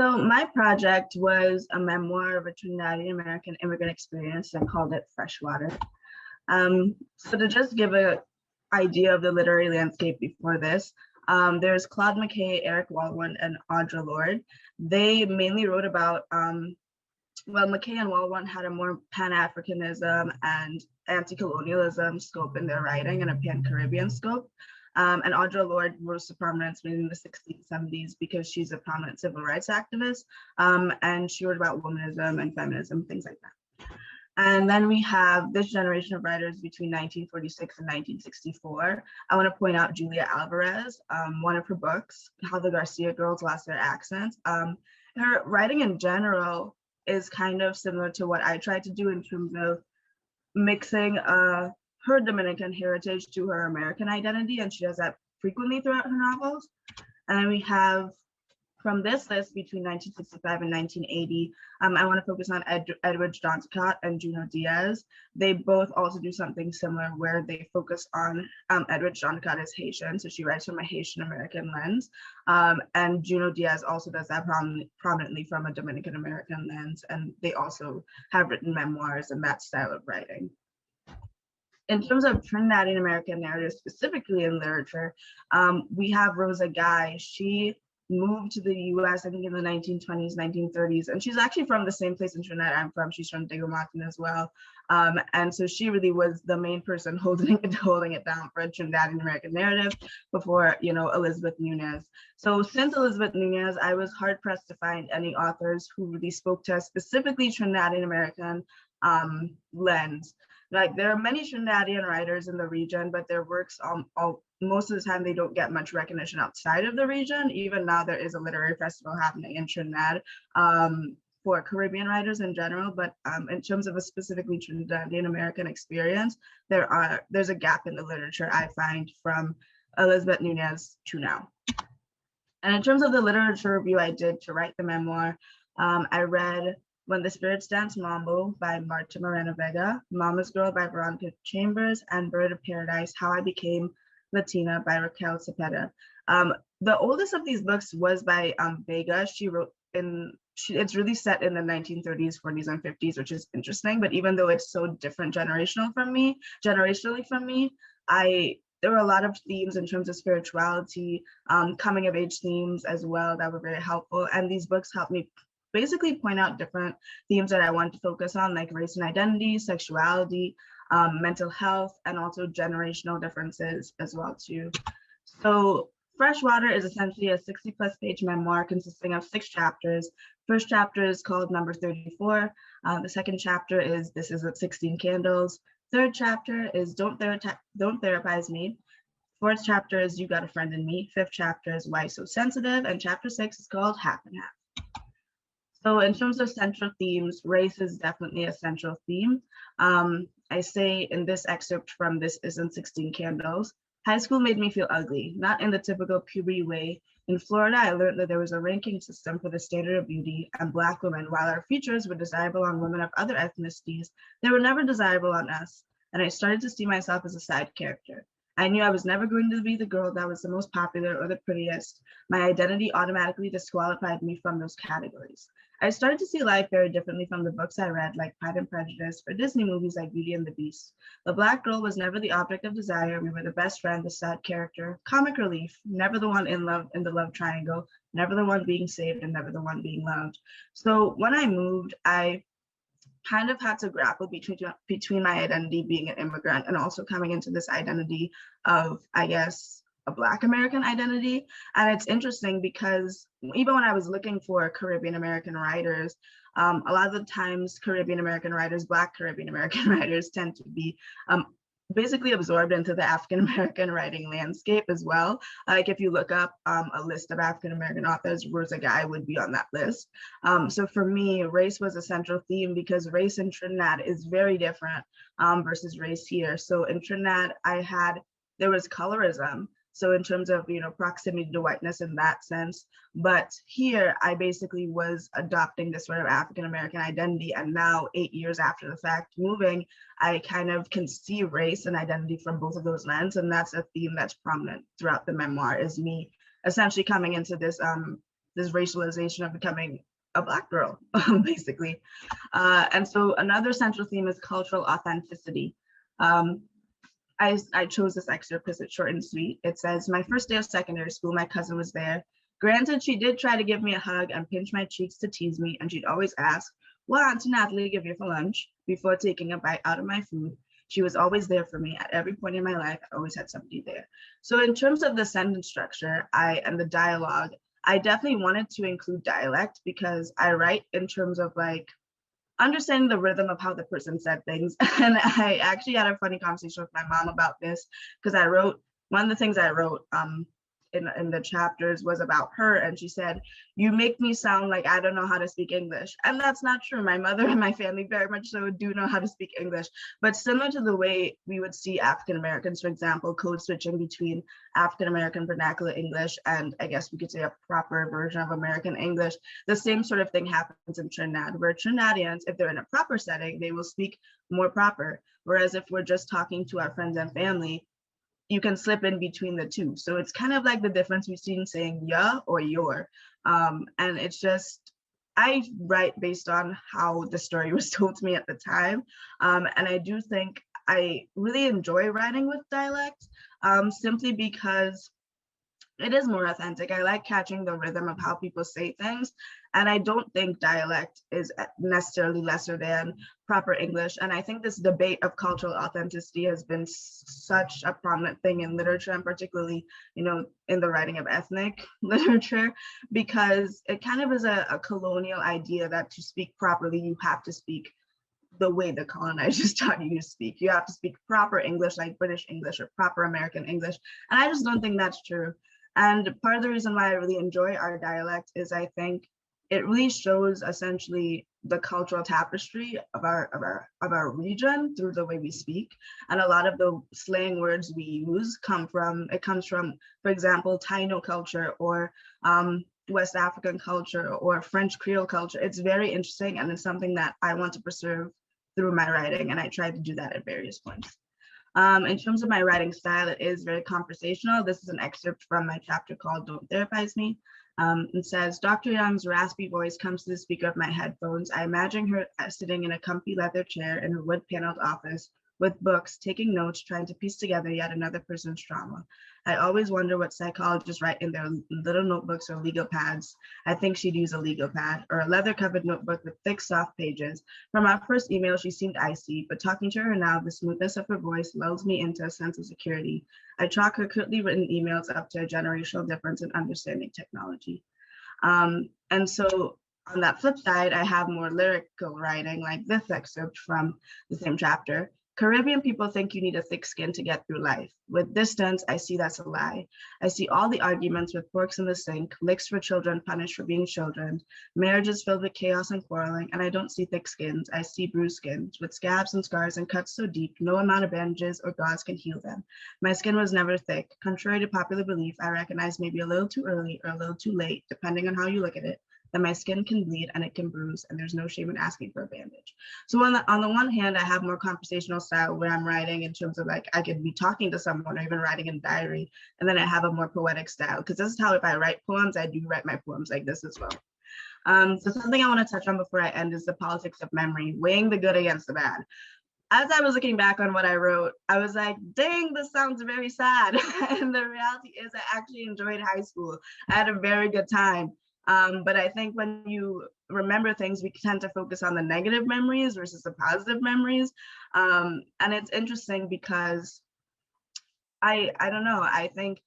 So my project was a memoir of a Trinidadian-American immigrant experience. I called it Freshwater. So to just give an idea of the literary landscape before this, there's Claude McKay, Eric Walwyn, and Audre Lorde. They mainly wrote about, well, McKay and Walwyn had a more Pan-Africanism and anti-colonialism scope in their writing and a Pan-Caribbean scope. And Audre Lorde rose to prominence in the 60s, 70s because she's a prominent civil rights activist, and she wrote about womanism and feminism, things like that. And then we have this generation of writers between 1946 and 1964. I want to point out Julia Alvarez, one of her books, How the Garcia Girls Lost Their Accents. Her writing in general is kind of similar to what I tried to do in terms of mixing her Dominican heritage to her American identity, and she does that frequently throughout her novels. And then we have, from this list, between 1965 and 1980, I want to focus on Edwidge Danticat and Junot Diaz. They both also do something similar where they focus on, Edwidge Danticat is Haitian, so she writes from a Haitian American lens. And Junot Diaz also does that prominently from a Dominican American lens, and they also have written memoirs in that style of writing. In terms of Trinidadian American narratives, specifically in literature, we have Rosa Guy. She moved to the US, I think in the 1920s, 1930s, and she's actually from the same place in Trinidad I'm from. She's from Diego Martin as well. And so she really was the main person holding it down for a Trinidadian American narrative before, Elizabeth Nunez. So since Elizabeth Nunez, I was hard pressed to find any authors who really spoke to a specifically Trinidadian American lens. Like, there are many Trinidadian writers in the region, but their works, most of the time, they don't get much recognition outside of the region. Even now, there is a literary festival happening in Trinidad for Caribbean writers in general. But in terms of a specifically Trinidadian American experience, there's a gap in the literature, I find, from Elizabeth Nunez to now. And in terms of the literature review I did to write the memoir, I read When the Spirits Dance Mambo by Marta Moreno Vega, Mama's Girl by Veronica Chambers, and Bird of Paradise, How I Became Latina by Raquel Cepeda. The oldest of these books was by Vega. She wrote it's really set in the 1930s, 40s, and 50s, which is interesting. But even though it's so different generationally from me, there were a lot of themes in terms of spirituality, coming of age themes as well that were very helpful. And these books helped me basically point out different themes that I want to focus on, like race and identity, sexuality, mental health, and also generational differences as well too. So Freshwater is essentially a 60+ page memoir consisting of 6 chapters. First chapter is called Number 34. The second chapter is This Is At 16 Candles. Third chapter is Don't Therapize Me. Fourth chapter is You Got a Friend in Me. Fifth chapter is Why So Sensitive. And chapter 6 is called Half and Half. So in terms of central themes, race is definitely a central theme. I say in this excerpt from This Isn't 16 Candles, high school made me feel ugly, not in the typical puberty way. In Florida, I learned that there was a ranking system for the standard of beauty, and Black women, while our features were desirable on women of other ethnicities, they were never desirable on us. And I started to see myself as a side character. I knew I was never going to be the girl that was the most popular or the prettiest. My identity automatically disqualified me from those categories. I started to see life very differently from the books I read, like Pride and Prejudice, or Disney movies like Beauty and the Beast. The Black girl was never the object of desire. We were the best friend, the sad character, comic relief, never the one in love in the love triangle, never the one being saved, and never the one being loved. So when I moved, I kind of had to grapple between my identity being an immigrant and also coming into this identity of, I guess, a Black American identity. And it's interesting because even when I was looking for Caribbean American writers, a lot of the times Caribbean American writers, Black Caribbean American writers tend to be basically absorbed into the African American writing landscape as well. Like if you look up a list of African American authors, Rosa Guy would be on that list. So for me, race was a central theme because race in Trinidad is very different versus race here. So in Trinidad, there was colorism. So in terms of, proximity to whiteness in that sense, but here I basically was adopting this sort of African-American identity. And now 8 years after the fact moving, I kind of can see race and identity from both of those lenses. And that's a theme that's prominent throughout the memoir, is me essentially coming into this this racialization of becoming a Black girl, basically. And so another central theme is cultural authenticity. I chose this excerpt because it's short and sweet. It says, "My first day of secondary school, my cousin was there. Granted, she did try to give me a hug and pinch my cheeks to tease me, and she'd always ask, 'What Auntie Natalie give you for lunch?' before taking a bite out of my food. She was always there for me at every point in my life. I always had somebody there." So in terms of the sentence structure, and the dialogue, I definitely wanted to include dialect because I write in terms of like understanding the rhythm of how the person said things. And I actually had a funny conversation with my mom about this because one of the things I wrote in the chapters was about her, and she said, "You make me sound like I don't know how to speak English." And that's not true. My mother and my family very much so do know how to speak English, but similar to the way we would see African Americans, for example, code switching between African American vernacular English and I guess we could say a proper version of American English, the same sort of thing happens in Trinidad, where Trinidadians, if they're in a proper setting, they will speak more proper, whereas if we're just talking to our friends and family, you can slip in between the two. So it's kind of like the difference between saying "ya" or "your." And it's just, I write based on how the story was told to me at the time. And I do think I really enjoy writing with dialect, simply because it is more authentic. I like catching the rhythm of how people say things. And I don't think dialect is necessarily lesser than proper English. And I think this debate of cultural authenticity has been such a prominent thing in literature, and particularly, in the writing of ethnic literature, because it kind of is a colonial idea that to speak properly, you have to speak the way the colonizers taught you to speak. You have to speak proper English, like British English or proper American English. And I just don't think that's true. And part of the reason why I really enjoy our dialect is I think it really shows essentially the cultural tapestry of our region through the way we speak. And a lot of the slang words we use comes from, for example, Taino culture or West African culture or French Creole culture. It's very interesting, and it's something that I want to preserve through my writing, and I try to do that at various points. In terms of my writing style, it is very conversational. This is an excerpt from my chapter called "Don't Therapize Me." It says, "Dr. Young's raspy voice comes to the speaker of my headphones. I imagine her sitting in a comfy leather chair in her wood-paneled office with books, taking notes, trying to piece together yet another person's trauma. I always wonder what psychologists write in their little notebooks or legal pads. I think she'd use a legal pad or a leather-covered notebook with thick, soft pages. From our first email, she seemed icy, but talking to her now, the smoothness of her voice lulls me into a sense of security. I chalk her curtly written emails up to a generational difference in understanding technology." And so on that flip side, I have more lyrical writing, like this excerpt from the same chapter. "Caribbean people think you need a thick skin to get through life. With distance, I see that's a lie. I see all the arguments with forks in the sink, licks for children punished for being children, marriages filled with chaos and quarreling, and I don't see thick skins. I see bruised skins, with scabs and scars and cuts so deep, no amount of bandages or gauze can heal them. My skin was never thick. Contrary to popular belief, I recognize maybe a little too early or a little too late, depending on how you look at it, that my skin can bleed and it can bruise, and there's no shame in asking for a bandage." So on the one hand, I have more conversational style where I'm writing in terms of like, I could be talking to someone or even writing in a diary. And then I have a more poetic style, because this is how, if I write poems, I do write my poems like this as well. So something I want to touch on before I end is the politics of memory, weighing the good against the bad. As I was looking back on what I wrote, I was like, dang, this sounds very sad. And the reality is I actually enjoyed high school. I had a very good time. But I think when you remember things, we tend to focus on the negative memories versus the positive memories. And it's interesting because I don't know, I think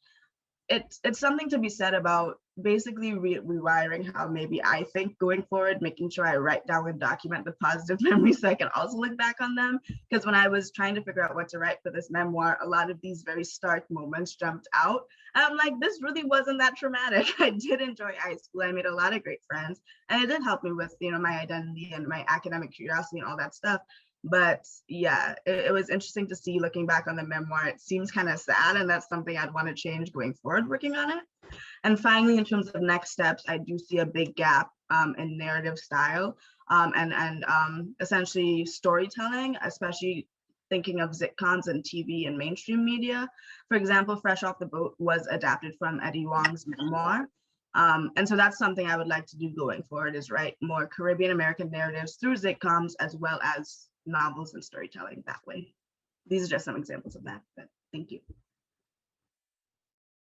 it's something to be said about basically rewiring how maybe I think going forward, making sure I write down and document the positive memories so I can also look back on them. Because when I was trying to figure out what to write for this memoir, a lot of these very stark moments jumped out. And I'm like, this really wasn't that traumatic. I did enjoy high school. I made a lot of great friends, and it did help me with, my identity and my academic curiosity and all that stuff. But yeah, it was interesting to see looking back on the memoir. It seems kind of sad, and that's something I'd want to change going forward working on it. And finally, in terms of next steps, I do see a big gap in narrative style and essentially storytelling, especially thinking of sitcoms and TV and mainstream media. For example, Fresh Off the Boat was adapted from Eddie Wong's memoir. And so that's something I would like to do going forward, is write more Caribbean American narratives through sitcoms, as well as novels and storytelling that way. These are just some examples of that, but thank you.